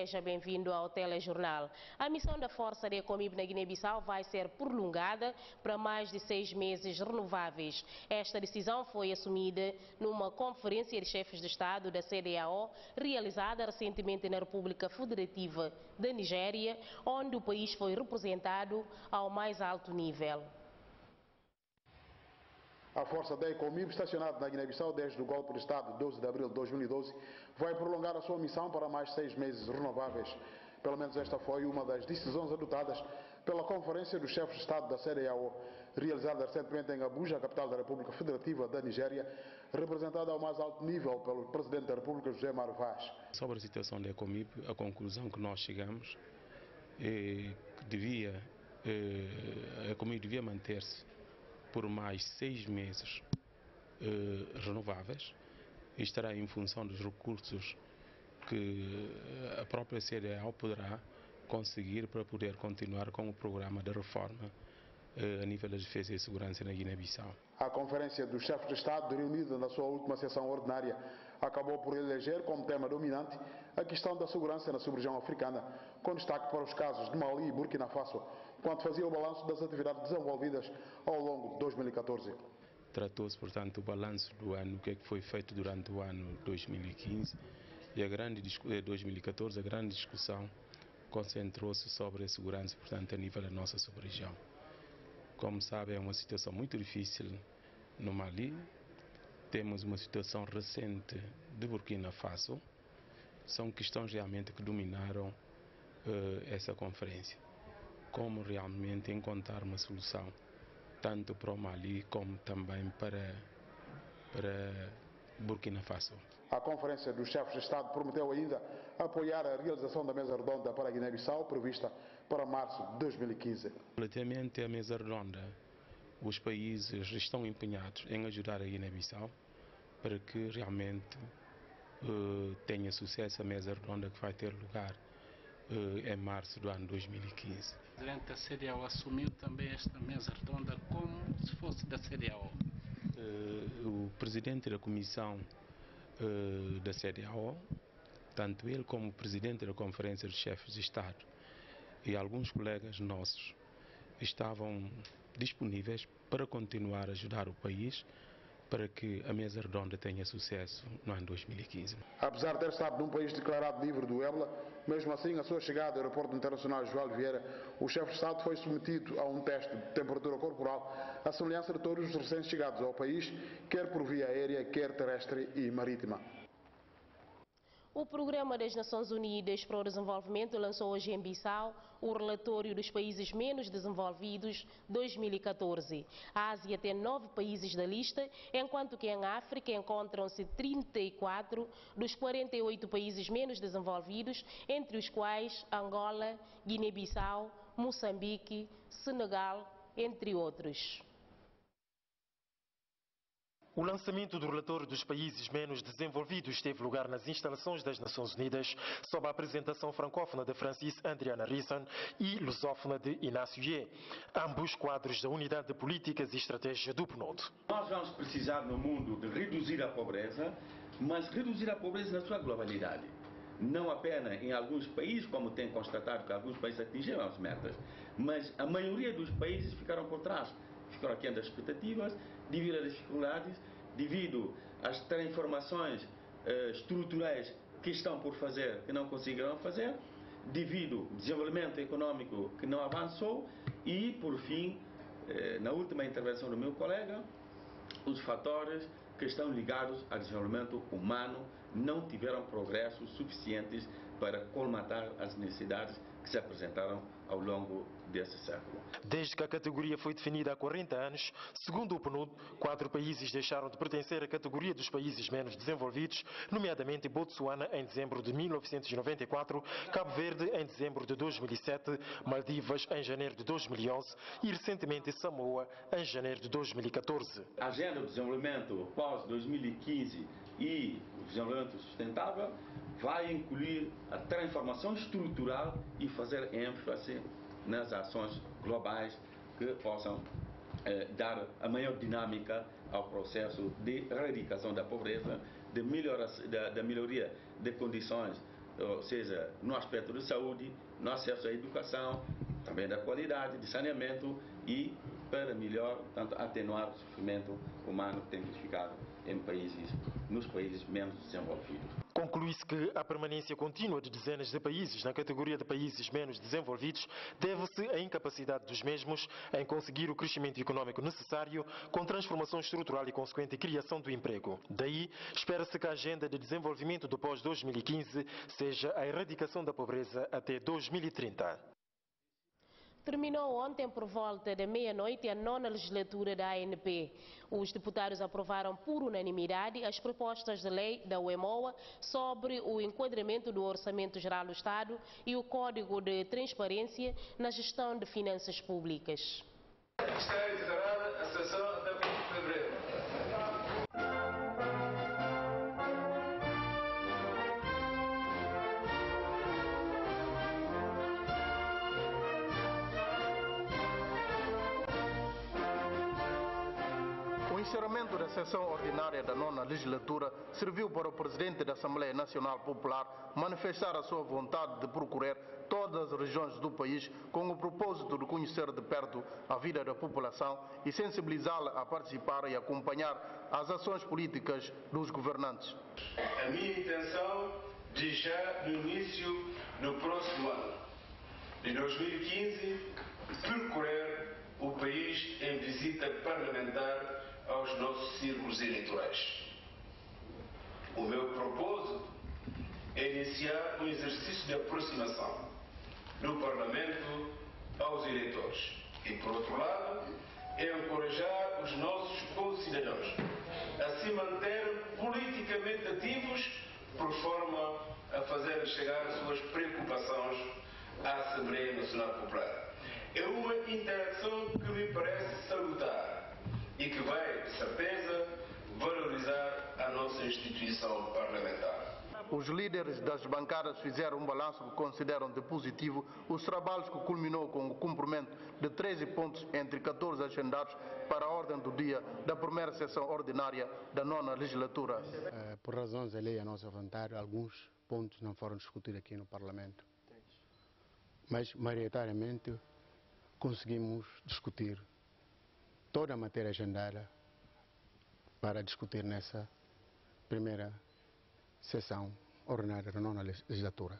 Seja bem-vindo ao Telejornal. A missão da Força de Ecomib na Guiné-Bissau vai ser prolongada para mais de 6 meses renováveis. Esta decisão foi assumida numa conferência de chefes de Estado da CEDEAO, realizada recentemente na República Federativa da Nigéria, onde o país foi representado ao mais alto nível. A força da Ecomib, estacionada na Guiné-Bissau desde o golpe de Estado de 12 de abril de 2012, vai prolongar a sua missão para mais 6 meses renováveis. Pelo menos esta foi uma das decisões adotadas pela Conferência dos Chefes de Estado da CEDEAO, realizada recentemente em Abuja, capital da República Federativa da Nigéria, representada ao mais alto nível pelo Presidente da República, José Mário Vaz. Sobre a situação da Ecomib, a conclusão que nós chegamos é que a Ecomib devia manter-se por mais 6 meses renováveis, e estará em função dos recursos que a própria CEDEAO poderá conseguir para poder continuar com o programa de reforma a nível da defesa e segurança na Guiné-Bissau. A Conferência dos Chefes de Estado, reunida na sua última sessão ordinária, acabou por eleger como tema dominante a questão da segurança na sub-região africana, com destaque para os casos de Mali e Burkina Faso, quando fazia o balanço das atividades desenvolvidas ao longo de 2014. Tratou-se, portanto, o balanço do ano, o que é que foi feito durante o ano 2015 e 2014, a grande discussão concentrou-se sobre a segurança, portanto, a nível da nossa sub-região. Como sabem, é uma situação muito difícil no Mali. Temos uma situação recente de Burkina Faso. São questões realmente que dominaram essa conferência. Como realmente encontrar uma solução, tanto para o Mali como também para Burkina Faso. A Conferência dos Chefes de Estado prometeu ainda apoiar a realização da mesa redonda para a Guiné-Bissau, prevista para março de 2015. Relativamente à mesa redonda, os países estão empenhados em ajudar a Guiné-Bissau para que realmente tenha sucesso a mesa redonda que vai ter lugar em março do ano 2015. O presidente da CEDEAO assumiu também esta mesa redonda como se fosse da CEDEAO. O presidente da comissão da CEDEAO, tanto ele como o presidente da Conferência dos Chefes de Estado e alguns colegas nossos estavam disponíveis para continuar a ajudar o país para que a mesa redonda tenha sucesso no ano 2015. Apesar de ter estado num país declarado livre do ébola, mesmo assim, a sua chegada ao aeroporto internacional João Vieira, o chefe de Estado foi submetido a um teste de temperatura corporal, à semelhança de todos os recém-chegados ao país, quer por via aérea, quer terrestre e marítima. O Programa das Nações Unidas para o Desenvolvimento lançou hoje em Bissau o relatório dos países menos desenvolvidos 2014. A Ásia tem 9 países da lista, enquanto que em África encontram-se 34 dos 48 países menos desenvolvidos, entre os quais Angola, Guiné-Bissau, Moçambique, Senegal, entre outros. O lançamento do relatório dos países menos desenvolvidos teve lugar nas instalações das Nações Unidas, sob a apresentação francófona de Francis Andriana Risson e lusófona de Inácio Ye, ambos quadros da Unidade de Políticas e Estratégia do PNUD. Nós vamos precisar no mundo de reduzir a pobreza, mas reduzir a pobreza na sua globalidade. Não apenas em alguns países, como tem constatado que alguns países atingiram as metas, mas a maioria dos países ficaram por trás. Ficaram aquém das expectativas, devido às dificuldades, devido às transformações estruturais que estão por fazer, que não conseguiram fazer, devido ao desenvolvimento econômico que não avançou e, por fim, na última intervenção do meu colega, os fatores que estão ligados ao desenvolvimento humano não tiveram progressos suficientes para colmatar as necessidades que se apresentaram ao longo desse século. Desde que a categoria foi definida há 40 anos, segundo o PNUD, 4 países deixaram de pertencer à categoria dos países menos desenvolvidos, nomeadamente Botsuana em dezembro de 1994, Cabo Verde em dezembro de 2007, Maldivas em janeiro de 2011 e recentemente Samoa em janeiro de 2014. A agenda do desenvolvimento pós-2015 e o desenvolvimento sustentável vai incluir a transformação estrutural e fazer ênfase nas ações globais que possam dar a maior dinâmica ao processo de erradicação da pobreza, da melhoria de condições ou seja, no aspecto de saúde, no acesso à educação, também da qualidade, de saneamento e para melhor, tanto atenuar o sofrimento humano que tem verificado nos países menos desenvolvidos. Conclui-se que a permanência contínua de dezenas de países na categoria de países menos desenvolvidos deve-se à incapacidade dos mesmos em conseguir o crescimento econômico necessário com transformação estrutural e consequente criação do emprego. Daí, espera-se que a agenda de desenvolvimento do pós-2015 seja a erradicação da pobreza até 2030. Terminou ontem por volta da meia-noite a 9ª legislatura da ANP. Os deputados aprovaram por unanimidade as propostas de lei da UEMOA sobre o enquadramento do Orçamento Geral do Estado e o Código de Transparência na Gestão de Finanças Públicas. Está encerrada a sessão até 20 de fevereiro. O encerramento da sessão ordinária da 9ª legislatura serviu para o presidente da Assembleia Nacional Popular manifestar a sua vontade de procurar todas as regiões do país com o propósito de conhecer de perto a vida da população e sensibilizá-la a participar e acompanhar as ações políticas dos governantes. A minha intenção de já no início do próximo ano, de 2015, percorrer o país em visita parlamentar aos nossos círculos eleitorais. O meu propósito é iniciar um exercício de aproximação do Parlamento aos eleitores e, por outro lado, é encorajar os nossos concidadãos a se manterem politicamente ativos por forma a fazer chegar as suas preocupações à Assembleia Nacional Popular. É uma interação que me parece salutar e que vai, de certeza, valorizar a nossa instituição parlamentar. Os líderes das bancadas fizeram um balanço que consideram de positivo os trabalhos que culminou com o cumprimento de 13 pontos entre 14 agendados para a ordem do dia da primeira sessão ordinária da 9ª legislatura. Por razões da lei a nossa vontade, alguns pontos não foram discutidos aqui no Parlamento. Mas, maioritariamente, conseguimos discutir toda a matéria agendada para discutir nessa primeira sessão ordinária da 9ª legislatura.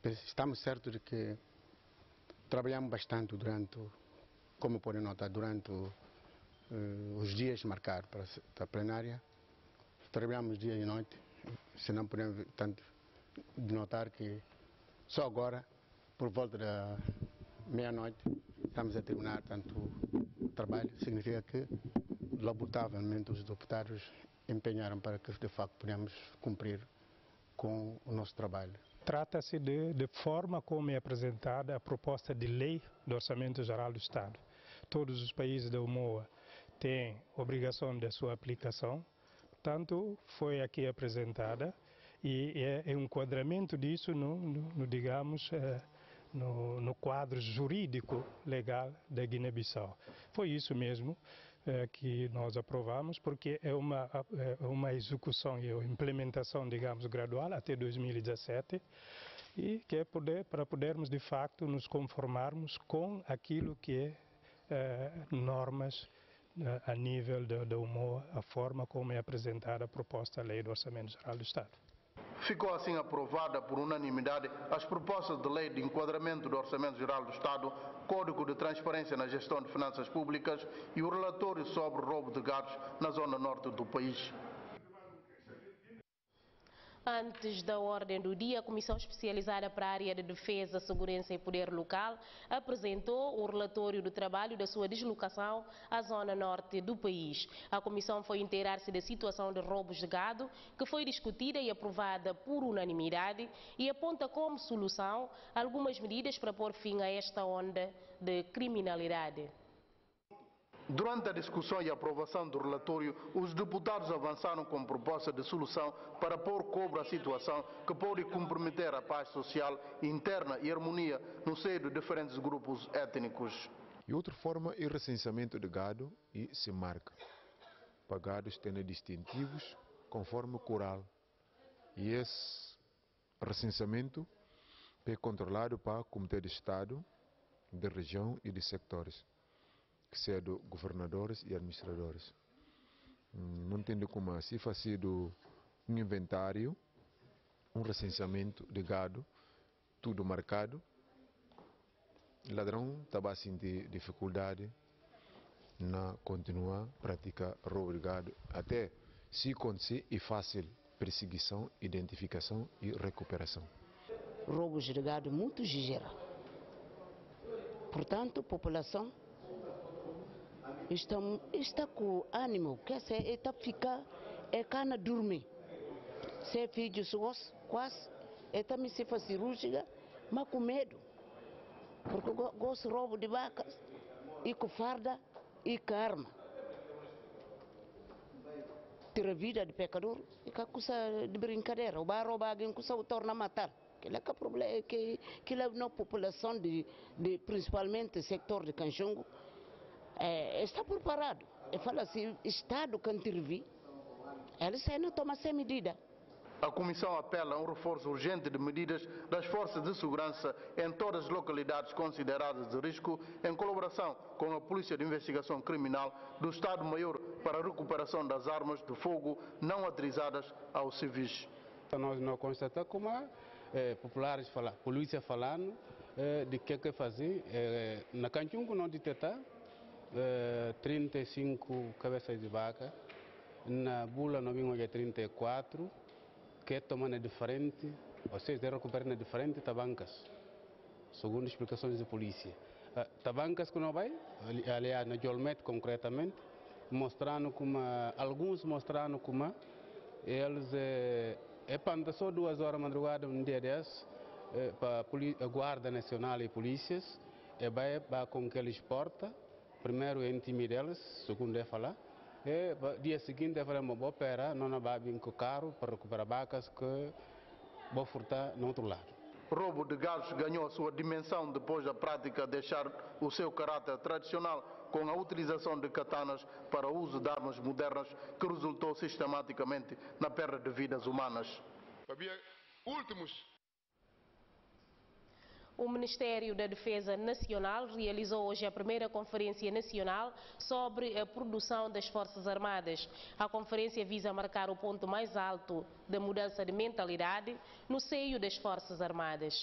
Estamos certos de que trabalhamos bastante como podem notar, durante os dias marcados para a plenária. Trabalhamos dia e noite, se não podemos tanto notar que só agora, por volta da meia-noite, estamos a terminar tanto o trabalho. Significa que, lamentavelmente, os deputados empenharam para que, de facto, podemos cumprir com o nosso trabalho. Trata-se de forma como é apresentada a proposta de lei do Orçamento Geral do Estado. Todos os países da UEMOA têm obrigação da sua aplicação, portanto, foi aqui apresentada e é um enquadramento disso no quadro jurídico legal da Guiné-Bissau. Foi isso mesmo que nós aprovamos, porque é uma execução e implementação, digamos, gradual até 2017, e que é para podermos, de facto, nos conformarmos com aquilo que é normas a nível da UEMOA, a forma como é apresentada a proposta da Lei do Orçamento Geral do Estado. Ficou assim aprovada por unanimidade as propostas de lei de enquadramento do Orçamento Geral do Estado, Código de Transparência na Gestão de Finanças Públicas e o relatório sobre roubo de gados na zona norte do país. Antes da ordem do dia, a Comissão Especializada para a Área de Defesa, Segurança e Poder Local apresentou o relatório do trabalho da sua deslocação à zona norte do país. A Comissão foi inteirar-se da situação de roubos de gado, que foi discutida e aprovada por unanimidade, e aponta como solução algumas medidas para pôr fim a esta onda de criminalidade. Durante a discussão e aprovação do relatório, os deputados avançaram com proposta de solução para pôr cobro à situação que pode comprometer a paz social interna e harmonia no seio de diferentes grupos étnicos. E outra forma é o recenseamento de gado e se marca para gados terem distintivos conforme o coral. E esse recenseamento é controlado para o Comitê de Estado, de região e de sectores, que são governadores e administradores. Não entendo como se faz sido um inventário, um recenseamento de gado, tudo marcado. O ladrão estava a sentir dificuldade na continuar a praticar roubo de gado, até se acontecer é fácil perseguição, identificação e recuperação. Roubos de gado muito exagera. Portanto, a população está com ânimo, quer dizer, está ficar, é cana dormir. Se é filho quase, está me se faz cirúrgica, mas com medo. Porque gosto de roubo de vacas, e com farda, e com arma. Tira a vida de pecador, e com a coisa de brincadeira. O vai roubar alguém, coisa o torna a matar. Que é o problema, que a nossa população, principalmente o sector de Kanchongo, está preparado. E fala assim, o Estado que intervir, eles não tomam essa medida. A Comissão apela a um reforço urgente de medidas das forças de segurança em todas as localidades consideradas de risco, em colaboração com a Polícia de Investigação Criminal do Estado-Maior para a recuperação das armas de fogo não autorizadas aos civis. Nós não constatamos como populares falam, polícia falando de que fazer. Na Kanchongo não detectar 35 cabeças de vaca, na Bula não vimos 34, que é tomando diferente, ou seja, recuperando diferente tabancas, segundo explicações da polícia. Tabancas que não vai, aliás, na Jolmet concretamente, mostrando como, alguns mostrando como eles panda só 2 horas da madrugada, um dia desse, para a Guarda Nacional e polícias, vai com que eles portam, primeiro intimidar eles, segundo é falar, e dia seguinte vamos operar, não vai vir com o carro para recuperar vacas que vão furtar no outro lado. O roubo de gados ganhou sua dimensão depois da prática de deixar o seu caráter tradicional com a utilização de katanas para o uso de armas modernas que resultou sistematicamente na perda de vidas humanas. O Ministério da Defesa Nacional realizou hoje a primeira Conferência Nacional sobre a produção das Forças Armadas. A conferência visa marcar o ponto mais alto da mudança de mentalidade no seio das Forças Armadas.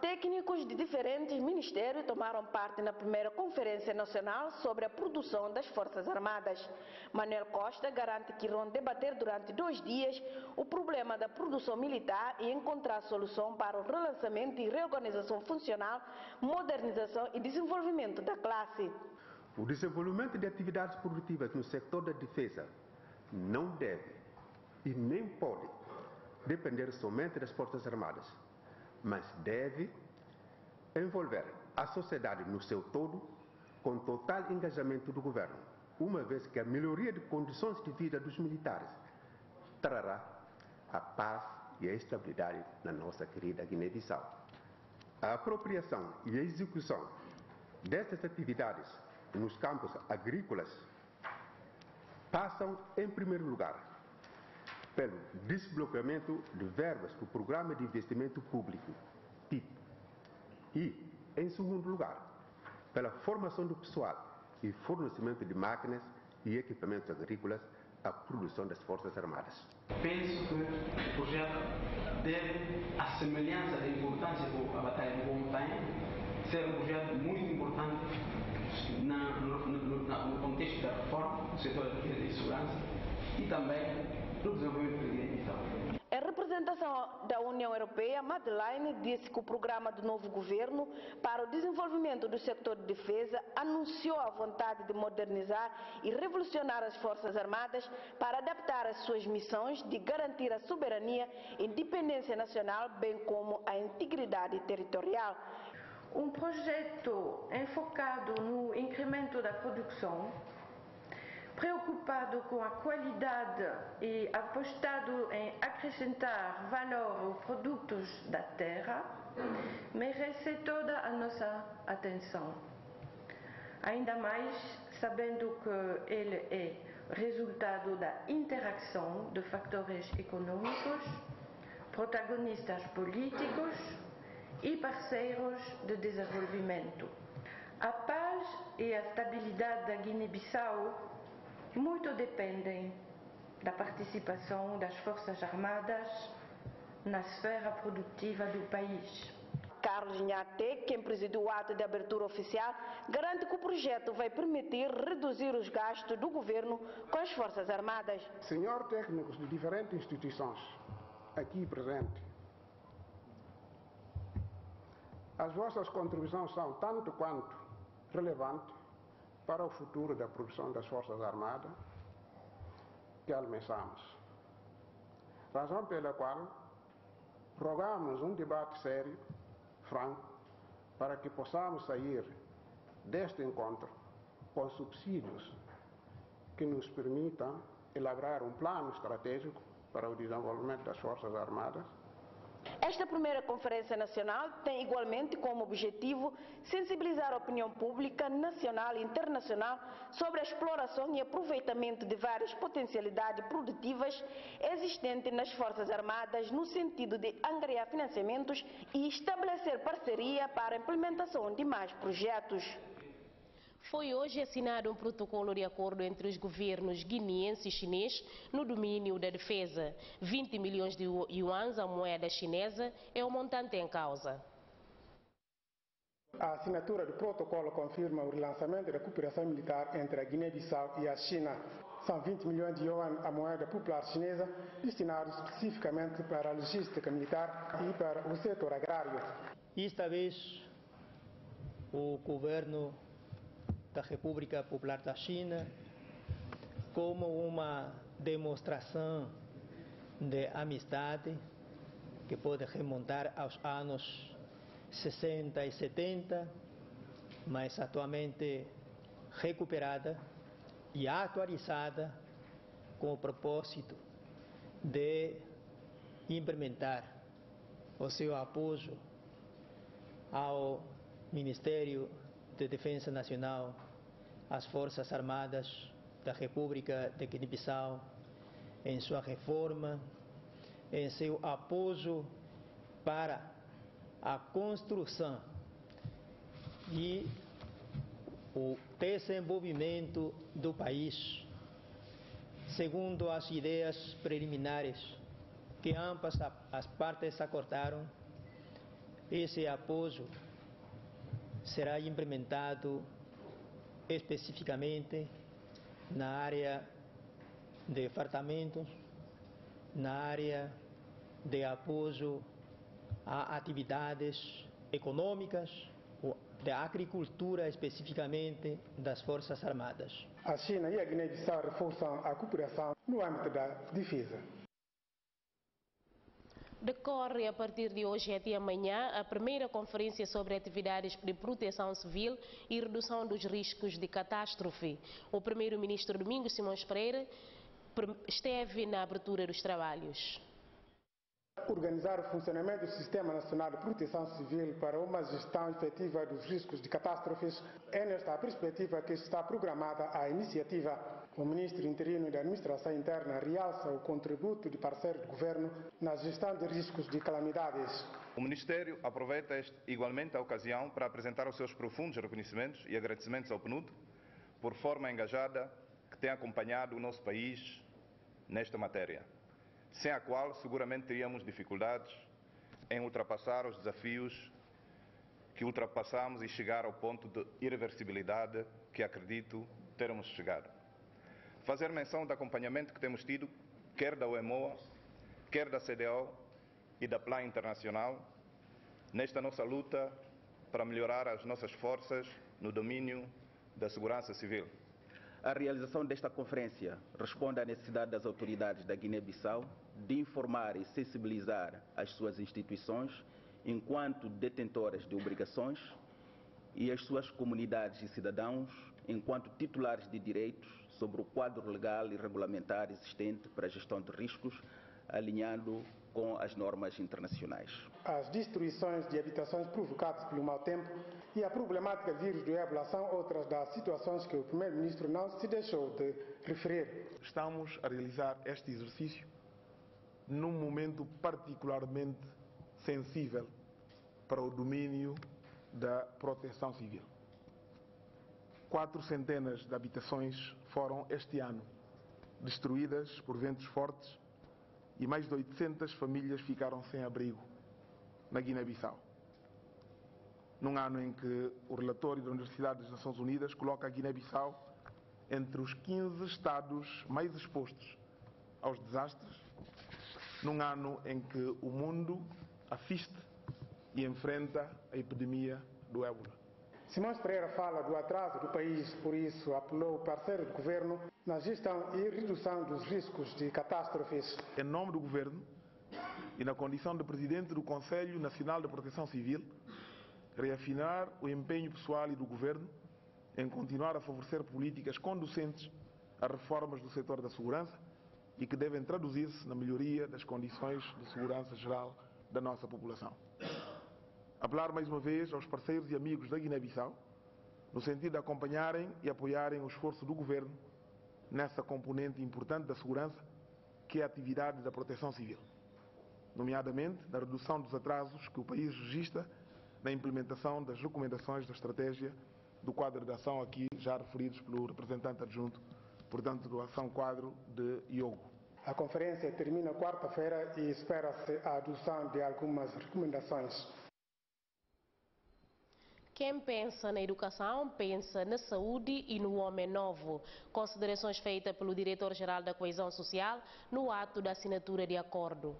Técnicos de diferentes ministérios tomaram parte na primeira Conferência Nacional sobre a produção das Forças Armadas. Manuel Costa garante que irão debater durante 2 dias o problema da produção militar e encontrar solução para o relançamento e reorganização funcional, modernização e desenvolvimento da classe. O desenvolvimento de atividades produtivas no setor da defesa não deve e nem pode depender somente das Forças Armadas, mas deve envolver a sociedade no seu todo com total engajamento do governo, uma vez que a melhoria de condições de vida dos militares trará a paz e a estabilidade na nossa querida Guiné-Bissau. A apropriação e a execução destas atividades nos campos agrícolas passam, em primeiro lugar, pelo desbloqueamento de verbas do Programa de Investimento Público, PIP, e, em segundo lugar, pela formação do pessoal e fornecimento de máquinas e equipamentos agrícolas à produção das Forças Armadas. Penso que o projeto deve, à semelhança da importância que a Batalha do Bombo tem, ser um projeto muito importante no contexto da reforma do setor da defesa e segurança e também no desenvolvimento da Guiné-Bissau. Em representação da União Europeia, Madeleine disse que o programa do novo governo para o desenvolvimento do setor de defesa anunciou a vontade de modernizar e revolucionar as Forças Armadas para adaptar as suas missões de garantir a soberania e independência nacional, bem como a integridade territorial. Um projeto enfocado no incremento da produção, preocupado com a qualidade e apostado em acrescentar valor aos produtos da terra, merece toda a nossa atenção. Ainda mais sabendo que ele é resultado da interação de fatores econômicos, protagonistas políticos e parceiros de desenvolvimento. A paz e a estabilidade da Guiné-Bissau muito dependem da participação das Forças Armadas na esfera produtiva do país. Carlos Nhate, quem presidiu o ato de abertura oficial, garante que o projeto vai permitir reduzir os gastos do governo com as Forças Armadas. Senhor técnicos de diferentes instituições aqui presentes, as vossas contribuições são tanto quanto relevantes para o futuro da produção das Forças Armadas que almejamos. Razão pela qual rogamos um debate sério, franco, para que possamos sair deste encontro com subsídios que nos permitam elaborar um plano estratégico para o desenvolvimento das Forças Armadas. Esta primeira Conferência Nacional tem igualmente como objetivo sensibilizar a opinião pública nacional e internacional sobre a exploração e aproveitamento de várias potencialidades produtivas existentes nas Forças Armadas no sentido de angariar financiamentos e estabelecer parceria para a implementação de mais projetos. Foi hoje assinado um protocolo de acordo entre os governos guineense e chinês no domínio da defesa. 20 milhões de yuans, a moeda chinesa, é o montante em causa. A assinatura do protocolo confirma o relançamento da cooperação militar entre a Guiné-Bissau e a China. São 20 milhões de yuan, a moeda popular chinesa, destinados especificamente para a logística militar e para o setor agrário. Esta vez, o governo da República Popular da China, como uma demonstração de amizade que pode remontar aos anos 60 e 70, mas atualmente recuperada e atualizada com o propósito de implementar o seu apoio ao Ministério de Defesa Nacional, às Forças Armadas da República de Guiné-Bissau, em sua reforma, em seu apoio para a construção e o desenvolvimento do país, segundo as ideias preliminares que ambas as partes acordaram. Esse apoio será implementado especificamente na área de fartamentos, na área de apoio a atividades econômicas, da agricultura especificamente das Forças Armadas. A China e a Guiné-Bissau reforçam a cooperação no âmbito da defesa. Decorre a partir de hoje até amanhã a primeira conferência sobre atividades de proteção civil e redução dos riscos de catástrofe. O primeiro-ministro Domingos Simões Pereira esteve na abertura dos trabalhos. Organizar o funcionamento do Sistema Nacional de Proteção Civil para uma gestão efetiva dos riscos de catástrofes é nesta perspectiva que está programada a iniciativa. O ministro interino da Administração Interna realça o contributo de parceiros do governo na gestão de riscos de calamidades. O Ministério aproveita igualmente a ocasião para apresentar os seus profundos reconhecimentos e agradecimentos ao PNUD por forma engajada que tem acompanhado o nosso país nesta matéria, sem a qual seguramente teríamos dificuldades em ultrapassar os desafios que ultrapassamos e chegar ao ponto de irreversibilidade que acredito termos chegado. Fazer menção do acompanhamento que temos tido, quer da UEMOA, quer da CDO e da Plan Internacional, nesta nossa luta para melhorar as nossas forças no domínio da segurança civil. A realização desta conferência responde à necessidade das autoridades da Guiné-Bissau de informar e sensibilizar as suas instituições enquanto detentoras de obrigações e as suas comunidades e cidadãos enquanto titulares de direitos sobre o quadro legal e regulamentar existente para a gestão de riscos, alinhando com as normas internacionais. As destruições de habitações provocadas pelo mau tempo e a problemática vírus do ébola são outras das situações que o primeiro-ministro não se deixou de referir. Estamos a realizar este exercício num momento particularmente sensível para o domínio da proteção civil. 400 de habitações foram este ano destruídas por ventos fortes e mais de 800 famílias ficaram sem abrigo na Guiné-Bissau. Num ano em que o relatório da Universidade das Nações Unidas coloca a Guiné-Bissau entre os 15 estados mais expostos aos desastres, num ano em que o mundo assiste e enfrenta a epidemia do ébola. Simões Pereira fala do atraso do país, por isso apelou ao parceiro do governo na gestão e redução dos riscos de catástrofes. Em nome do governo e na condição de presidente do Conselho Nacional de Proteção Civil, reafirmar o empenho pessoal e do governo em continuar a favorecer políticas conducentes a reformas do setor da segurança e que devem traduzir-se na melhoria das condições de segurança geral da nossa população. Apelar mais uma vez aos parceiros e amigos da Guiné-Bissau, no sentido de acompanharem e apoiarem o esforço do governo nessa componente importante da segurança, que é a atividade da proteção civil, nomeadamente na redução dos atrasos que o país registra na implementação das recomendações da estratégia do quadro de ação aqui já referidos pelo representante adjunto, portanto, do ação quadro de Iogo. A conferência termina quarta-feira e espera-se a adoção de algumas recomendações. Quem pensa na educação, pensa na saúde e no homem novo. Considerações feitas pelo diretor-geral da Coesão Social no ato da assinatura de acordo.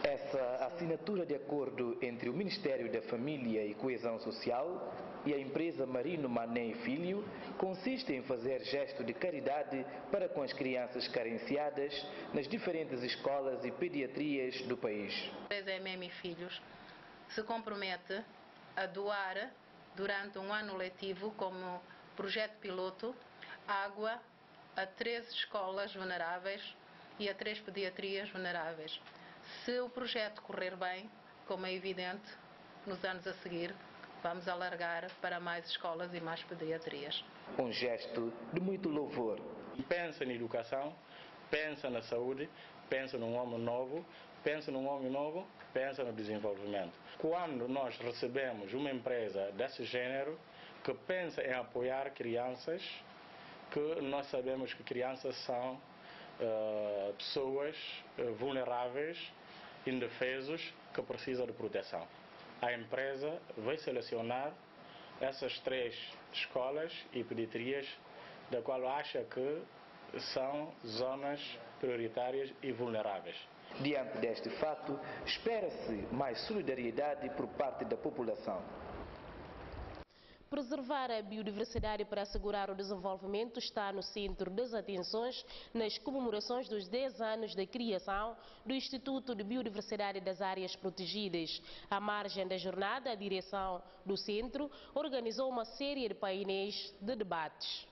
Essa assinatura de acordo entre o Ministério da Família e Coesão Social e a empresa Marino Mané e Filho consiste em fazer gesto de caridade para com as crianças carenciadas nas diferentes escolas e pediatrias do país. A empresa MM e Filhos se compromete a doar durante um ano letivo como projeto piloto água a 13 escolas vulneráveis e a 3 pediatrias vulneráveis. Se o projeto correr bem, como é evidente, nos anos a seguir, vamos alargar para mais escolas e mais pediatrias. Um gesto de muito louvor. Pensa na educação, pensa na saúde, pensa num homem novo, pensa num homem novo, pensa no desenvolvimento. Quando nós recebemos uma empresa desse gênero que pensa em apoiar crianças, que nós sabemos que crianças são pessoas vulneráveis, indefesos, que precisam de proteção. A empresa vai selecionar essas 3 escolas e pediatrias da qual acha que são zonas prioritárias e vulneráveis. Diante deste fato, espera-se mais solidariedade por parte da população. Preservar a biodiversidade para assegurar o desenvolvimento está no centro das atenções nas comemorações dos 10 anos da criação do Instituto de Biodiversidade das Áreas Protegidas. À margem da jornada, a direção do centro organizou uma série de painéis de debates.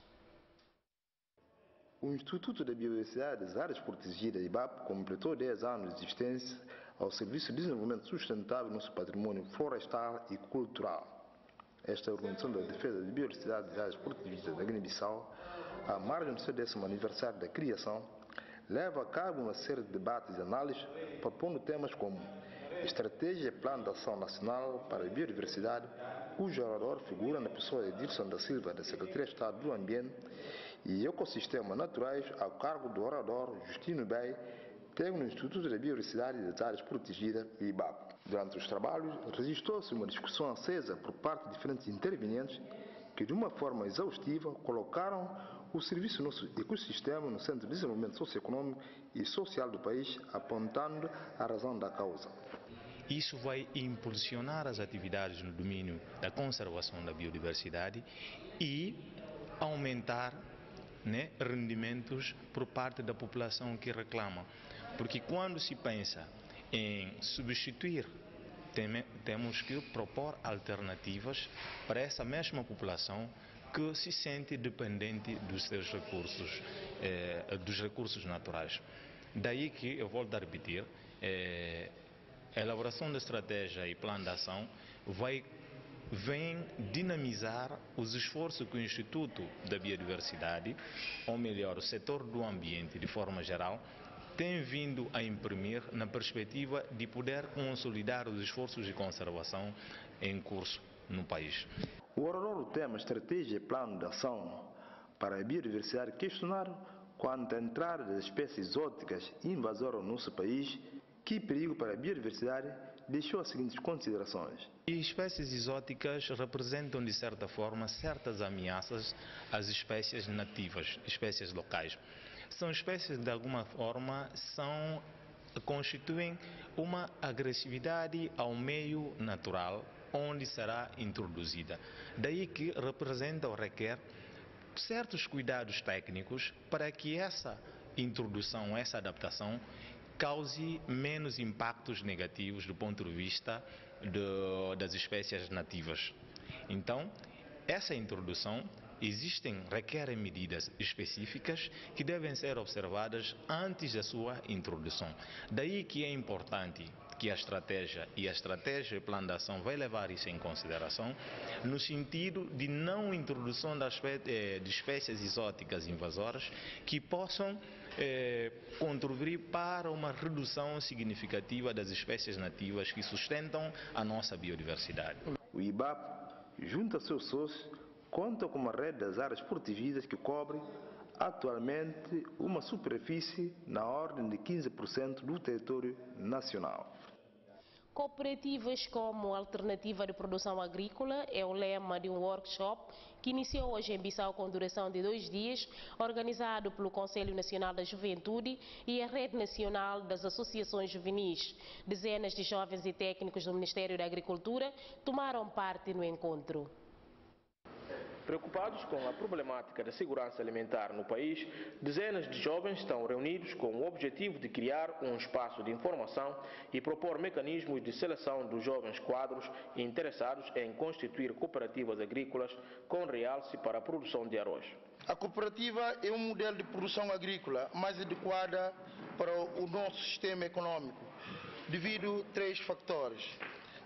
O Instituto de Biodiversidade das Áreas Protegidas, IBAP, completou 10 anos de existência ao serviço de desenvolvimento sustentável no seu patrimônio florestal e cultural. Esta organização da defesa da biodiversidade das áreas protegidas da Guiné-Bissau, à margem do seu 10º aniversário da criação, leva a cabo uma série de debates e análises, propondo temas como Estratégia e Plano de Ação Nacional para a Biodiversidade, cujo orador figura na pessoa de Edilson da Silva, da Secretaria de Estado do Ambiente, e Ecossistemas Naturais, ao cargo do orador Justino Bey, técnico no Instituto de Biodiversidade das Áreas Protegidas, IBAP. Durante os trabalhos, registrou-se uma discussão acesa por parte de diferentes intervenientes que, de uma forma exaustiva, colocaram o serviço do nosso ecossistema no centro de desenvolvimento socioeconômico e social do país, apontando a razão da causa. Isso vai impulsionar as atividades no domínio da conservação da biodiversidade e aumentar rendimentos por parte da população que reclama. Porque quando se pensa em substituir, temos que propor alternativas para essa mesma população que se sente dependente dos seus recursos, dos recursos naturais. Daí que, eu volto a repetir, a elaboração da estratégia e plano de ação vem dinamizar os esforços que o Instituto da Biodiversidade, ou melhor, o setor do ambiente de forma geral, tem vindo a imprimir na perspectiva de poder consolidar os esforços de conservação em curso no país. O orador do tema Estratégia e Plano de Ação para a Biodiversidade questionaram quanto à entrada das espécies exóticas invasoras no nosso país, que perigo para a biodiversidade, deixou as seguintes considerações. E espécies exóticas representam, de certa forma, certas ameaças às espécies nativas, espécies locais. São espécies que, de alguma forma, constituem uma agressividade ao meio natural onde será introduzida. Daí que representa ou requer certos cuidados técnicos para que essa introdução, essa adaptação, cause menos impactos negativos do ponto de vista das espécies nativas. Então, essa introdução requerem medidas específicas que devem ser observadas antes da sua introdução. Daí que é importante que a estratégia e plano de ação vai levar isso em consideração, no sentido de não introdução de espécies exóticas invasoras que possam contribuir para uma redução significativa das espécies nativas que sustentam a nossa biodiversidade. O IBAP, junto a seus sócios, conta com uma rede das áreas protegidas que cobre atualmente uma superfície na ordem de 15% do território nacional. Cooperativas como alternativa de produção agrícola é o lema de um workshop que iniciou hoje em Bissau com duração de 2 dias, organizado pelo Conselho Nacional da Juventude e a Rede Nacional das Associações Juvenis. Dezenas de jovens e técnicos do Ministério da Agricultura tomaram parte no encontro. Preocupados com a problemática da segurança alimentar no país, dezenas de jovens estão reunidos com o objetivo de criar um espaço de informação e propor mecanismos de seleção dos jovens quadros interessados em constituir cooperativas agrícolas com realce para a produção de arroz. A cooperativa é um modelo de produção agrícola mais adequada para o nosso sistema econômico, devido a 3 fatores.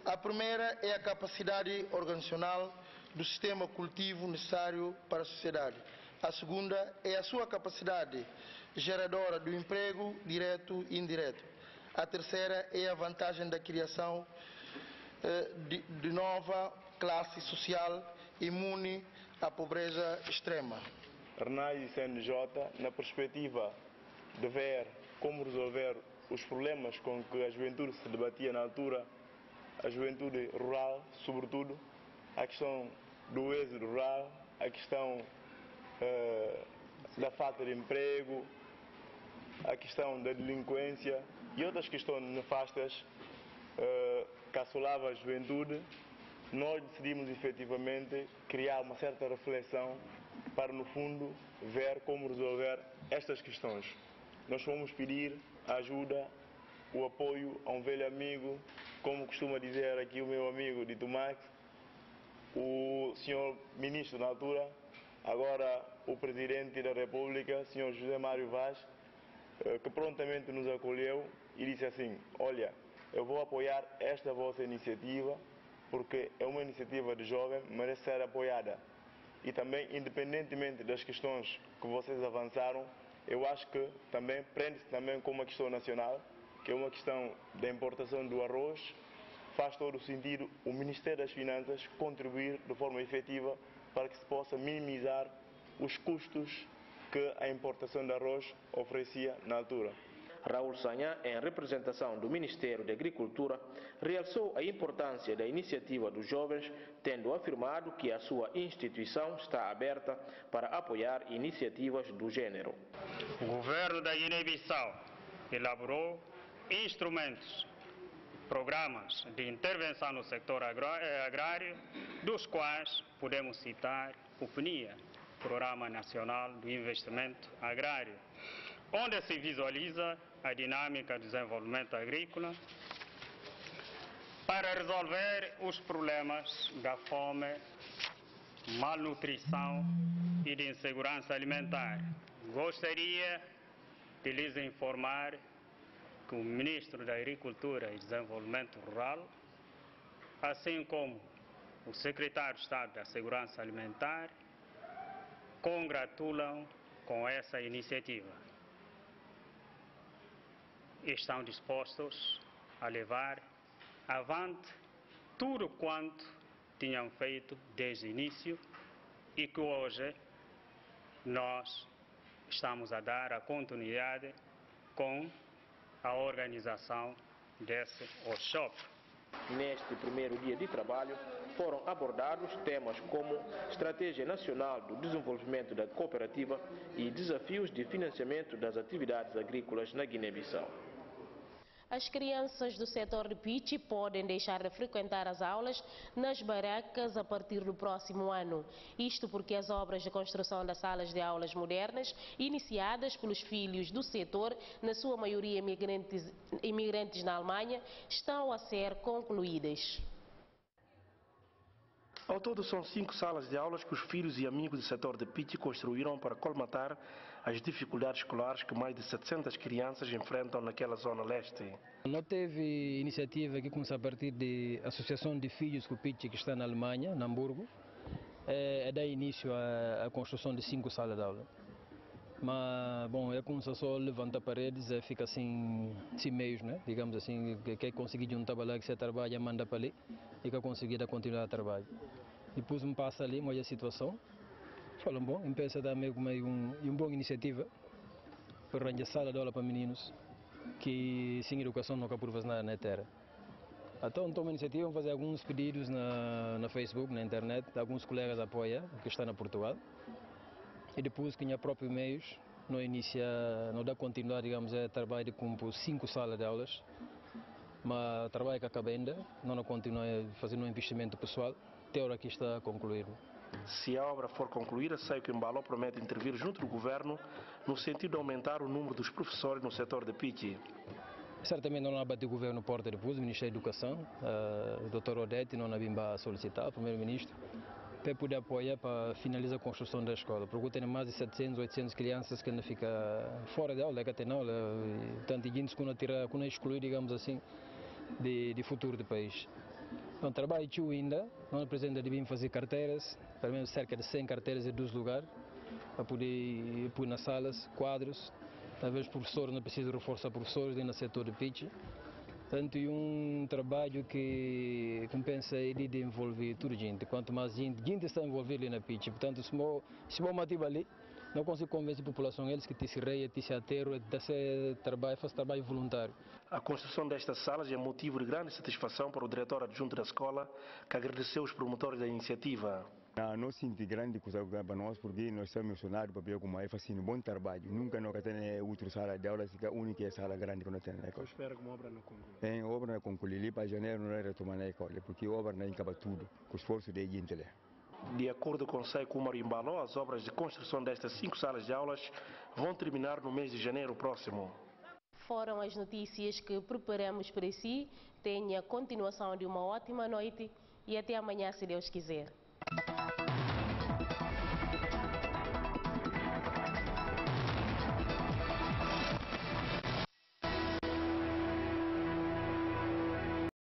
A primeira é a capacidade organizacional do sistema cultivo necessário para a sociedade. A segunda é a sua capacidade geradora do emprego direto e indireto. A terceira é a vantagem da criação de nova classe social imune à pobreza extrema. RNAS e CNJ, na perspectiva de ver como resolver os problemas com que a juventude se debatia na altura, a juventude rural, sobretudo, a questão do êxodo rural, a questão da falta de emprego, a questão da delinquência e outras questões nefastas que assolavam a juventude, nós decidimos efetivamente criar uma certa reflexão para, no fundo, ver como resolver estas questões. Nós fomos pedir ajuda, o apoio a um velho amigo, como costuma dizer aqui o meu amigo de Tomás, o senhor ministro na altura, agora o presidente da República, senhor José Mário Vaz, que prontamente nos acolheu e disse assim: olha, eu vou apoiar esta vossa iniciativa porque é uma iniciativa de jovem, merece ser apoiada. E também, independentemente das questões que vocês avançaram, eu acho que também prende-se também com uma questão nacional, que é uma questão da importação do arroz. Faz todo o sentido o Ministério das Finanças contribuir de forma efetiva para que se possa minimizar os custos que a importação de arroz oferecia na altura. Raul Sanha, em representação do Ministério da Agricultura, realçou a importância da iniciativa dos jovens, tendo afirmado que a sua instituição está aberta para apoiar iniciativas do gênero. O governo da Guiné-Bissau elaborou instrumentos, programas de intervenção no setor agrário, dos quais podemos citar o PNIA, Programa Nacional do Investimento Agrário, onde se visualiza a dinâmica de desenvolvimento agrícola para resolver os problemas da fome, malnutrição e de insegurança alimentar. Gostaria de lhes informar que o Ministro da Agricultura e Desenvolvimento Rural, assim como o Secretário de Estado da Segurança Alimentar, congratulam com essa iniciativa. Estão dispostos a levar avante tudo quanto tinham feito desde o início e que hoje nós estamos a dar a continuidade com a organização desse workshop. Neste primeiro dia de trabalho, foram abordados temas como Estratégia Nacional do Desenvolvimento da Cooperativa e desafios de financiamento das atividades agrícolas na Guiné-Bissau. As crianças do setor de Pichi podem deixar de frequentar as aulas nas barracas a partir do próximo ano. Isto porque as obras de construção das salas de aulas modernas, iniciadas pelos filhos do setor, na sua maioria imigrantes na Alemanha, estão a ser concluídas. Ao todo, são 5 salas de aulas que os filhos e amigos do setor de Pichi construíram para colmatar as dificuldades escolares que mais de 700 crianças enfrentam naquela zona leste. Não teve iniciativa que começa a partir da Associação de Filhos do Pichi, que está na Alemanha, na Hamburgo, dá início à construção de 5 salas de aula. Mas, bom, começa só a levantar paredes, fica assim meios, né? Digamos assim, quer conseguir juntar para lá, que você trabalha, manda para ali, e quer conseguir continuar a trabalho. Depois me passa ali, olha a situação, falam, bom, pensa a dar meio uma boa iniciativa para arranjar sala de aula para meninos que sem educação nunca por fazer nada na terra. Então, toma iniciativa, vamos fazer alguns pedidos na Facebook, na internet, alguns colegas apoiam, que estão na Portugal. E depois, com os próprios meios, não dá continuidade, digamos, a trabalho com 5 salas de aulas, mas trabalho que acaba ainda, não continua fazendo um investimento pessoal, até a hora que está a concluir. Se a obra for concluída, sei que o Embalo promete intervir junto do governo no sentido de aumentar o número dos professores no setor de Pichi. Certamente não abate o governo porta depois, o Ministério da Educação, o Dr. Odete, não a solicitar, o Primeiro-Ministro, para poder apoiar para finalizar a construção da escola, porque tem mais de 700, 800 crianças que ainda ficam fora da aula, que tem aula, tanto gente que não exclui, digamos assim, de futuro do país. Então, trabalho ainda, não apresenta de vir fazer carteiras, pelo menos cerca de 100 carteiras em 2 lugares, para poder pôr nas salas, quadros, talvez professores, não precisa reforçar professores no setor de Pichi. Portanto, é um trabalho que compensa ele de envolver toda gente. Quanto mais gente está envolvida na Pichi, portanto, se eu motivo ali, não consigo convencer a população, eles que se reia, se aterram, faz trabalho voluntário. A construção destas salas é motivo de grande satisfação para o diretor adjunto da escola, que agradeceu os promotores da iniciativa. Não sinto grande coisa para nós, porque nós estamos mencionados para ver como é fazendo bom trabalho. Nunca nós temos outra sala de aula, fica a única sala grande que nós temos na escola. Espero que a obra não conclua. Em obra não conclui, para janeiro não é retomar na escola, porque a obra não acaba tudo, com o esforço de gente lá. De acordo com o Sei Kumar Embalo, as obras de construção destas 5 salas de aulas vão terminar no mês de janeiro próximo. Foram as notícias que preparamos para si. Tenha continuação de uma ótima noite e até amanhã, se Deus quiser.